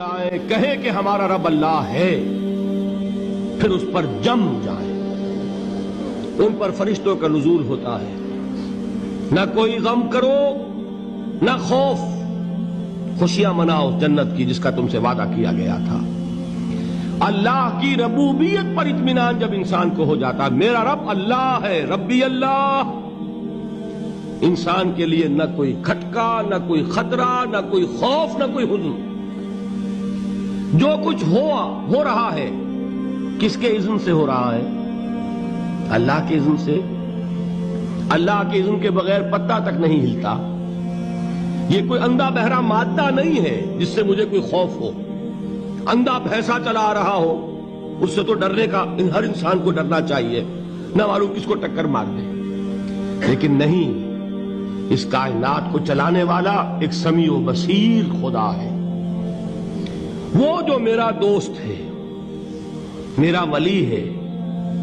کہیں کہ ہمارا رب اللہ ہے، پھر اس پر جم جائیں۔ ان پر فرشتوں کا نزول ہوتا ہے، نہ کوئی غم کرو نہ خوف، خوشیاں مناؤ جنت کی جس کا تم سے وعدہ کیا گیا تھا۔ اللہ کی ربوبیت پر اطمینان جب انسان کو ہو جاتا، میرا رب اللہ ہے، ربی اللہ، انسان کے لیے نہ کوئی کھٹکا، نہ کوئی خطرہ، نہ کوئی خوف، نہ کوئی حزن۔ جو کچھ ہو رہا ہے کس کے اذن سے ہو رہا ہے؟ اللہ کے اذن سے۔ اللہ کے اذن کے بغیر پتا تک نہیں ہلتا۔ یہ کوئی اندھا بہرا مادہ نہیں ہے جس سے مجھے کوئی خوف ہو۔ اندھا بھینسا چلا آ رہا ہو اس سے تو ڈرنے کا ہر انسان کو ڈرنا چاہیے، نہ معلوم کس کو ٹکر مار دے۔ لیکن نہیں، اس کائنات کو چلانے والا ایک سمیع و بصیر خدا ہے۔ وہ جو میرا دوست ہے، میرا ولی ہے۔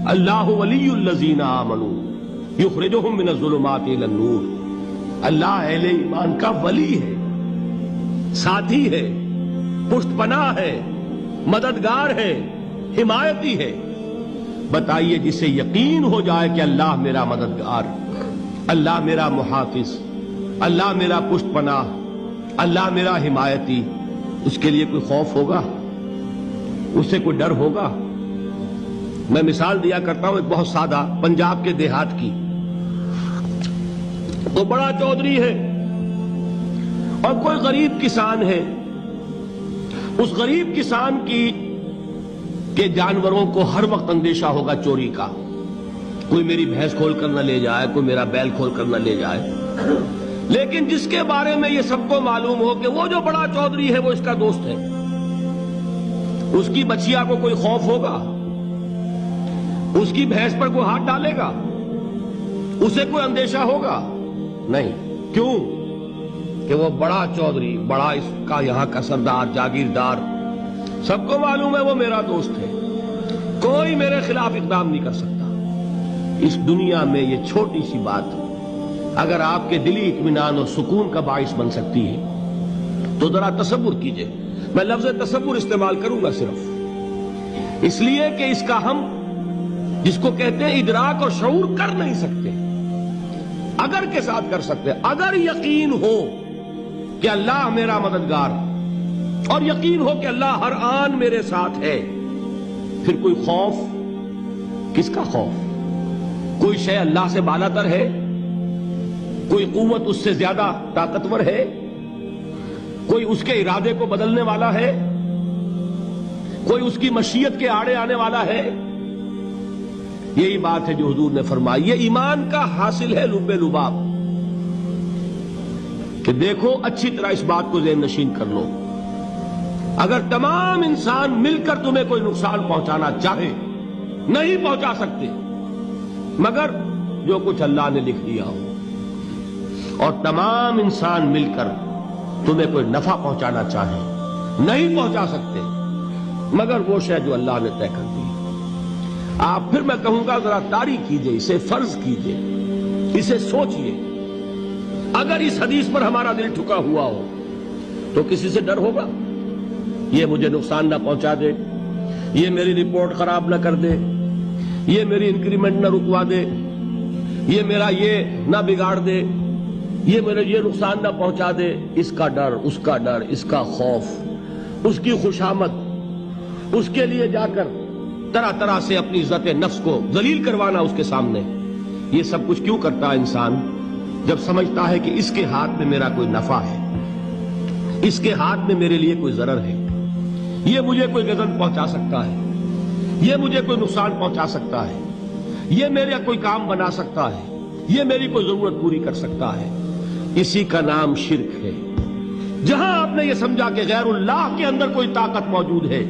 اللہ ولی الذین آمنوا یخرجہم من الظلمات الی النور۔ اللہ اہل ایمان کا ولی ہے، ساتھی ہے، پشت پناہ ہے، مددگار ہے، حمایتی ہے۔ بتائیے جسے یقین ہو جائے کہ اللہ میرا مددگار، اللہ میرا محافظ، اللہ میرا پشت پناہ، اللہ میرا حمایتی، اس کے لیے کوئی خوف ہوگا؟ اس سے کوئی ڈر ہوگا؟ میں مثال دیا کرتا ہوں ایک بہت سادہ، پنجاب کے دیہات کی۔ تو بڑا چودھری ہے اور کوئی غریب کسان ہے۔ اس غریب کسان کے جانوروں کو ہر وقت اندیشہ ہوگا چوری کا، کوئی میری بھینس کھول کر نہ لے جائے، کوئی میرا بیل کھول کر نہ لے جائے۔ لیکن جس کے بارے میں یہ سب کو معلوم ہو کہ وہ جو بڑا چودھری ہے وہ اس کا دوست ہے، اس کی بچیا کو کوئی خوف ہوگا؟ اس کی بھینس پر کوئی ہاتھ ڈالے گا؟ اسے کوئی اندیشہ ہوگا؟ نہیں۔ کیوں؟ کہ وہ بڑا چودھری، بڑا اس کا یہاں کا سردار، جاگیردار، سب کو معلوم ہے وہ میرا دوست ہے، کوئی میرے خلاف اقدام نہیں کر سکتا۔ اس دنیا میں یہ چھوٹی سی بات اگر آپ کے دلی اطمینان اور سکون کا باعث بن سکتی ہے تو ذرا تصور کیجئے۔ میں لفظ تصور استعمال کروں گا صرف اس لیے کہ اس کا ہم جس کو کہتے ہیں ادراک اور شعور کر نہیں سکتے، اگر کے ساتھ کر سکتے۔ اگر یقین ہو کہ اللہ میرا مددگار اور یقین ہو کہ اللہ ہر آن میرے ساتھ ہے، پھر کوئی خوف، کس کا خوف؟ کوئی شے اللہ سے بالا تر ہے؟ کوئی قوت اس سے زیادہ طاقتور ہے؟ کوئی اس کے ارادے کو بدلنے والا ہے؟ کوئی اس کی مشیت کے آڑے آنے والا ہے؟ یہی بات ہے جو حضور نے فرمائی۔ یہ ایمان کا حاصل ہے لب لباب، کہ دیکھو اچھی طرح اس بات کو ذہن نشین کر لو، اگر تمام انسان مل کر تمہیں کوئی نقصان پہنچانا چاہے نہیں پہنچا سکتے، مگر جو کچھ اللہ نے لکھ دیا ہو، اور تمام انسان مل کر تمہیں کوئی نفع پہنچانا چاہے نہیں پہنچا سکتے، مگر وہ شے جو اللہ نے طے کر دی۔ آپ پھر میں کہوں گا ذرا طاری کیجئے، اسے فرض کیجئے، اسے سوچئے۔ اگر اس حدیث پر ہمارا دل ٹھکا ہوا ہو تو کسی سے ڈر ہوگا؟ یہ مجھے نقصان نہ پہنچا دے، یہ میری رپورٹ خراب نہ کر دے، یہ میری انکریمنٹ نہ رکوا دے، یہ میرا یہ نہ بگاڑ دے، یہ میرے یہ نقصان نہ پہنچا دے۔ اس کا ڈر، اس کا ڈر، اس کا خوف، اس کی خوشامد، اس کے لیے جا کر طرح طرح سے اپنی عزت نفس کو ذلیل کروانا اس کے سامنے، یہ سب کچھ کیوں کرتا ہے انسان؟ جب سمجھتا ہے کہ اس کے ہاتھ میں میرا کوئی نفع ہے، اس کے ہاتھ میں میرے لیے کوئی ضرر ہے، یہ مجھے کوئی غضب پہنچا سکتا ہے، یہ مجھے کوئی نقصان پہنچا سکتا ہے، یہ میرا کوئی کام بنا سکتا ہے، یہ میری کوئی ضرورت پوری کر سکتا ہے، اسی کا نام شرک ہے۔ جہاں آپ نے یہ سمجھا کہ غیر اللہ کے اندر کوئی طاقت موجود ہے،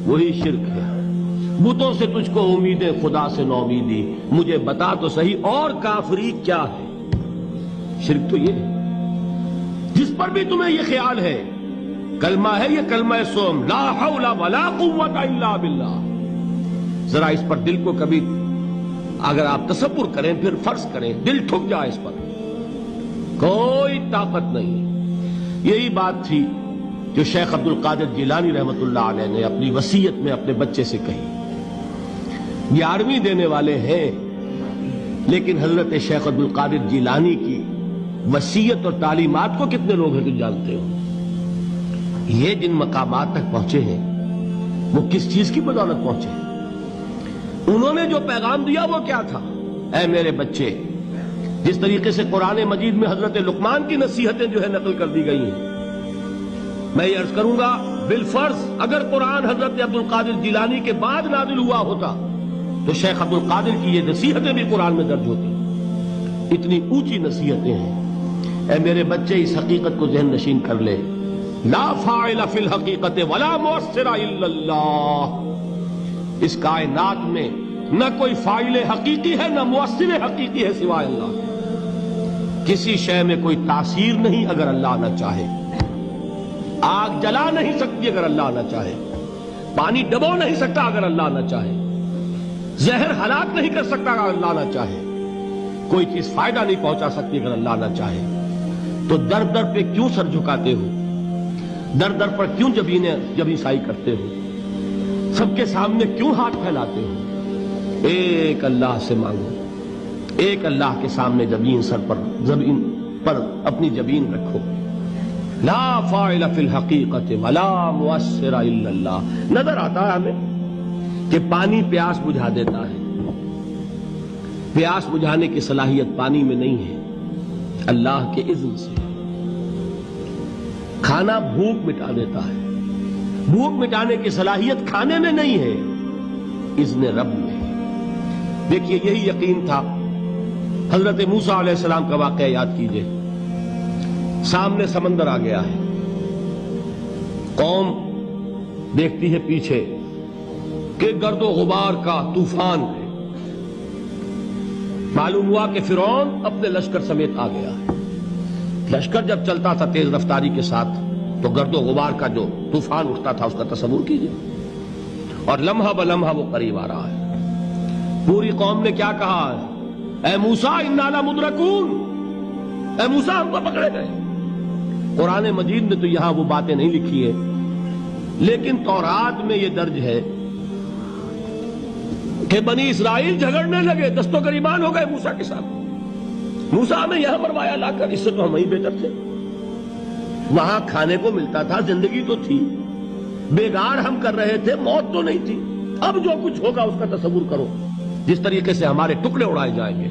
وہی شرک ہے۔ بتوں سے تجھ کو امیدیں، خدا سے نومیدی، مجھے بتا تو صحیح اور کافری کیا ہے؟ شرک تو یہ ہے جس پر بھی تمہیں یہ خیال ہے، کلمہ ہے یہ کلمہ سوم، لا حول ولا قوت الا باللہ، ذرا اس پر دل کو کبھی اگر آپ تصور کریں، پھر فرض کریں، دل ٹھک جائے اس پر، کوئی طاقت نہیں۔ یہی بات تھی جو شیخ عبد القادر جیلانی رحمۃ اللہ علیہ نے اپنی وصیت میں اپنے بچے سے کہی. 11ویں دینے والے ہیں، لیکن حضرت شیخ عبد القادر جیلانی کی وصیت اور تعلیمات کو کتنے لوگ ہیں تم جانتے ہو؟ یہ جن مقامات تک پہنچے ہیں وہ کس چیز کی بدولت پہنچے ہیں؟ انہوں نے جو پیغام دیا وہ کیا تھا؟ اے میرے بچے، جس طریقے سے قرآن مجید میں حضرت لقمان کی نصیحتیں جو ہے نقل کر دی گئی ہیں، میں یہ عرض کروں گا بالفرض اگر قرآن حضرت عبد القادر جیلانی کے بعد نازل ہوا ہوتا تو شیخ عبد القادر کی یہ نصیحتیں بھی قرآن میں درج ہوتی. اتنی اونچی نصیحتیں ہیں. اے میرے بچے، اس حقیقت کو ذہن نشین کر لے، لا فاعل فی الحقیقت ولا مؤثر الا اللہ. اس کائنات میں نہ کوئی فاعل حقیقی ہے نہ مؤثر حقیقی ہے سوائے اللہ. کسی شے میں کوئی تاثیر نہیں اگر اللہ نہ چاہے. آگ جلا نہیں سکتی اگر اللہ نہ چاہے. پانی ڈبو نہیں سکتا اگر اللہ نہ چاہے. زہر ہلاک نہیں کر سکتا اگر اللہ نہ چاہے. کوئی چیز فائدہ نہیں پہنچا سکتی اگر اللہ نہ چاہے. تو در در پہ کیوں سر جھکاتے ہو؟ در در پر کیوں جبیں سائی کرتے ہو؟ سب کے سامنے کیوں ہاتھ پھیلاتے ہو؟ ایک اللہ سے مانگو. ایک اللہ کے سامنے زمین پر اپنی جبین رکھو. لا فاعل فی الحقیقت ولا مؤثر الا اللہ. نظر آتا ہے ہمیں کہ پانی پیاس بجھا دیتا ہے. پیاس بجھانے کی صلاحیت پانی میں نہیں ہے، اللہ کے اذن سے. کھانا بھوک مٹا دیتا ہے، بھوک مٹانے کی صلاحیت کھانے میں نہیں ہے، اذن رب میں ہے. دیکھیے یہی یقین تھا. حضرت موسیٰ علیہ السلام کا واقعہ یاد کیجئے. سامنے سمندر آ گیا ہے، قوم دیکھتی ہے پیچھے کہ گرد و غبار کا طوفان ہے. معلوم ہوا کہ فرعون اپنے لشکر سمیت آ گیا ہے. لشکر جب چلتا تھا تیز رفتاری کے ساتھ تو گرد و غبار کا جو طوفان اٹھتا تھا اس کا تصور کیجئے. اور لمحہ بلمحہ وہ قریب آ رہا ہے. پوری قوم نے کیا کہا؟ اے موسیٰ انا لمدرکون، اے موسیٰ ہم کو پکڑے گئے. قرآن مجید میں تو یہاں وہ باتیں نہیں لکھی ہیں، لیکن تورات میں یہ درج ہے کہ بنی اسرائیل جھگڑنے لگے، دست و گریبان ہو گئے موسیٰ کے ساتھ. موسیٰ ہمیں یہاں مروایا لا کر، اس سے تو ہم ہی بہتر تھے. وہاں کھانے کو ملتا تھا، زندگی تو تھی، بیگار ہم کر رہے تھے، موت تو نہیں تھی. اب جو کچھ ہوگا اس کا تصور کرو، جس طریقے سے ہمارے ٹکڑے اڑائے جائیں گے.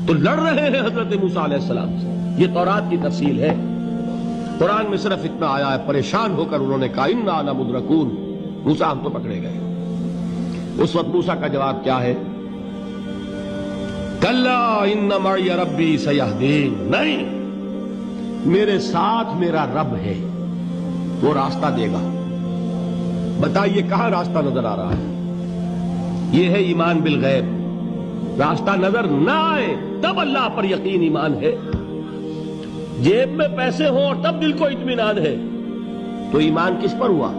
تو لڑ رہے ہیں حضرت موسیٰ علیہ السلام سے. یہ تورات کی تفصیل ہے. قرآن میں صرف اتنا آیا ہے، پریشان ہو کر انہوں نے کہا انا لمدرکون، موسیٰ ہم تو پکڑے گئے. اس وقت موسیٰ کا جواب کیا ہے؟ کلا ان معی ربی سیہدین. نہیں، میرے ساتھ میرا رب ہے، وہ راستہ دے گا. بتائیے کہاں راستہ نظر آ رہا ہے؟ یہ ہے ایمان بالغیب. راستہ نظر نہ آئے تب اللہ پر یقین ایمان ہے. جیب میں پیسے ہوں اور تب دل کو اطمینان ہے تو ایمان کس پر ہوا؟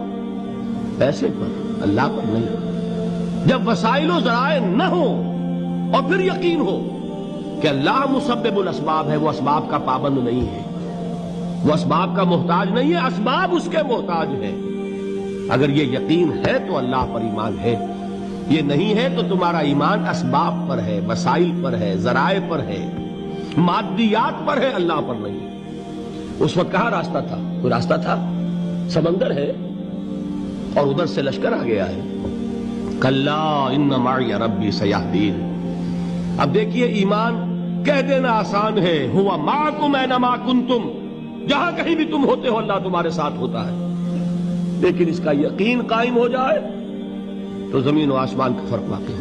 پیسے پر، اللہ پر نہیں. جب وسائل و ذرائع نہ ہو اور پھر یقین ہو کہ اللہ مسبب الاسباب ہے، وہ اسباب کا پابند نہیں ہے، وہ اسباب کا محتاج نہیں ہے، اسباب اس کے محتاج ہے. اگر یہ یقین ہے تو اللہ پر ایمان ہے. یہ نہیں ہے تو تمہارا ایمان اسباب پر ہے، وسائل پر ہے، ذرائع پر ہے، مادیات پر ہے، اللہ پر نہیں. اس وقت کہاں راستہ تھا؟ کوئی راستہ تھا؟ سمندر ہے اور ادھر سے لشکر آ گیا ہے. کلا ان معی ربی سیہدین. اب دیکھیے ایمان کہہ دینا آسان ہے، ہوا معکم اینما کنتم، جہاں کہیں بھی تم ہوتے ہو اللہ تمہارے ساتھ ہوتا ہے. لیکن اس کا یقین قائم ہو جائے تو زمین و آسمان کا فرق واقع ہے.